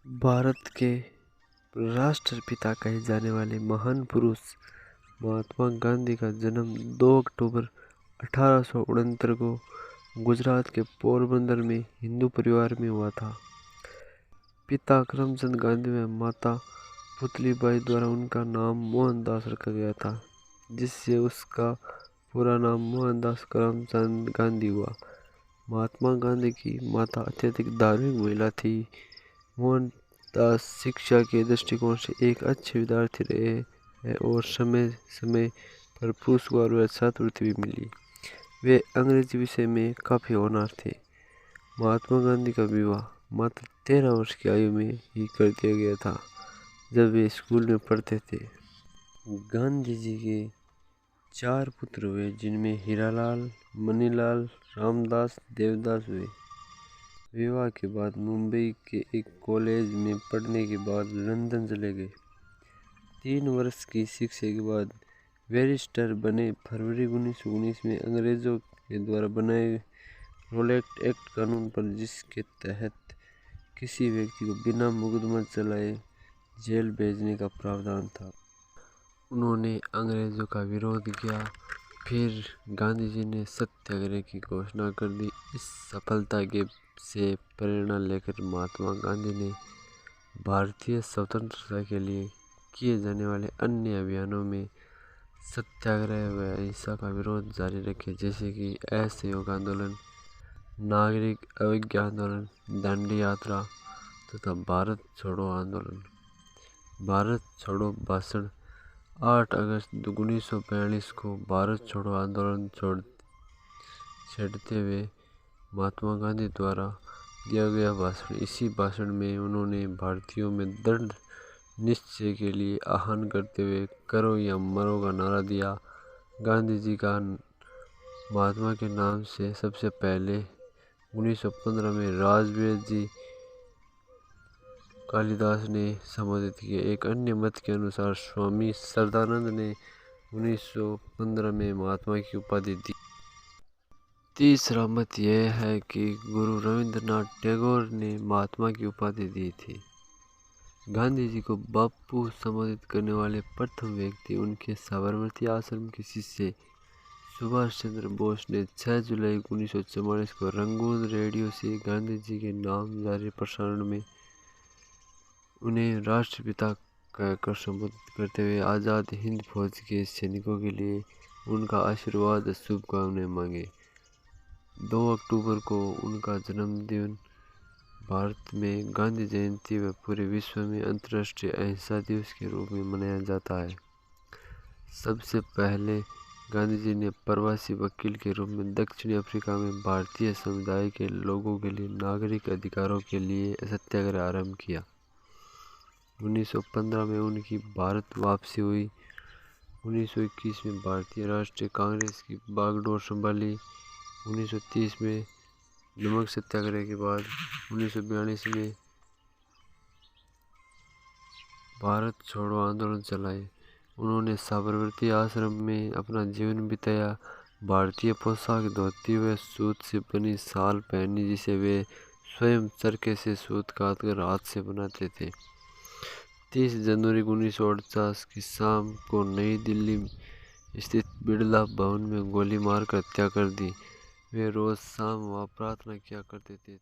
भारत के राष्ट्रपिता कहे जाने वाले महान पुरुष महात्मा गांधी का जन्म 2 अक्टूबर 1869 को गुजरात के पोरबंदर में हिंदू परिवार में हुआ था। पिता करमचंद गांधी व माता पुतलीबाई द्वारा उनका नाम मोहनदास रखा गया था, जिससे उसका पूरा नाम मोहनदास करमचंद गांधी हुआ। महात्मा गांधी की माता अत्यधिक धार्मिक महिला थी। मोहनदास शिक्षा के दृष्टिकोण से एक अच्छे विद्यार्थी रहे हैं और समय समय पर पुरस्कार व छात्रवृत्ति भी मिली। वे अंग्रेजी विषय में काफ़ी होनहार थे। महात्मा गांधी का विवाह मात्र 13 वर्ष की आयु में ही कर दिया गया था, जब वे स्कूल में पढ़ते थे। गांधी जी के 4 पुत्र हुए, जिनमें हीरालाल, मनीलाल, रामदास, देवदास हुए। विवाह के बाद मुंबई के एक कॉलेज में पढ़ने के बाद लंदन चले गए। 3 वर्ष की शिक्षा के बाद बैरिस्टर बने। फरवरी 1919 में अंग्रेजों के द्वारा बनाए रोलेट एक्ट कानून पर, जिसके तहत किसी व्यक्ति को बिना मुकदमा चलाए जेल भेजने का प्रावधान था, उन्होंने अंग्रेजों का विरोध किया। फिर गांधी जी ने सत्याग्रह की घोषणा कर दी। इस सफलता से प्रेरणा लेकर महात्मा गांधी ने भारतीय स्वतंत्रता के लिए किए जाने वाले अन्य अभियानों में सत्याग्रह व अहिंसा का विरोध जारी रखे, जैसे कि असहयोग आंदोलन, नागरिक अवज्ञा आंदोलन, दांडी यात्रा तथा भारत छोड़ो आंदोलन। भारत छोड़ो भाषण 8 अगस्त 1942 को भारत छोड़ो आंदोलन छेड़ते हुए महात्मा गांधी द्वारा दिया गया भाषण। इसी भाषण में उन्होंने भारतीयों में दृढ़ निश्चय के लिए आह्वान करते हुए करो या मरो का नारा दिया। गांधी जी का महात्मा के नाम से सबसे पहले 1915 में राजवीर जी कालिदास ने संबोधित किए। एक अन्य मत के अनुसार स्वामी श्रद्धानंद ने 1915 में महात्मा की उपाधि दी। तीसरा मत यह है कि गुरु रविंद्रनाथ टैगोर ने महात्मा की उपाधि दी थी। गांधी जी को बापू संबोधित करने वाले प्रथम व्यक्ति उनके साबरमती आश्रम के शिष्य सुभाष चंद्र बोस ने 6 जुलाई 1944 को रंगून रेडियो से गांधी जी के नाम जारी प्रसारण में उन्हें राष्ट्रपिता कहकर संबोधित करते हुए आज़ाद हिंद फौज के सैनिकों के लिए उनका आशीर्वाद और शुभकामनाएं मांगे। 2 अक्टूबर को उनका जन्मदिन भारत में गांधी जयंती व पूरे विश्व में अंतर्राष्ट्रीय अहिंसा दिवस के रूप में मनाया जाता है। सबसे पहले गांधी जी ने प्रवासी वकील के रूप में दक्षिण अफ्रीका में भारतीय समुदाय के लोगों के लिए नागरिक अधिकारों के लिए सत्याग्रह आरंभ किया। 1915 में उनकी भारत वापसी हुई। 1921 में भारतीय राष्ट्रीय कांग्रेस की बागडोर संभाली। 1930 में नमक सत्याग्रह के बाद 1942 में भारत छोड़ो आंदोलन चलाए। उन्होंने साबरमती आश्रम में अपना जीवन बिताया। भारतीय पोशाक धोती व सूत से बनी शाल पहनी, जिसे वे स्वयं चरखे से सूत काटकर हाथ से बनाते थे। 30 जनवरी 1948 की शाम को नई दिल्ली स्थित बिड़ला भवन में गोली मारकर हत्या कर दी। वे रोज शाम वहाँ प्रार्थना किया करते थे।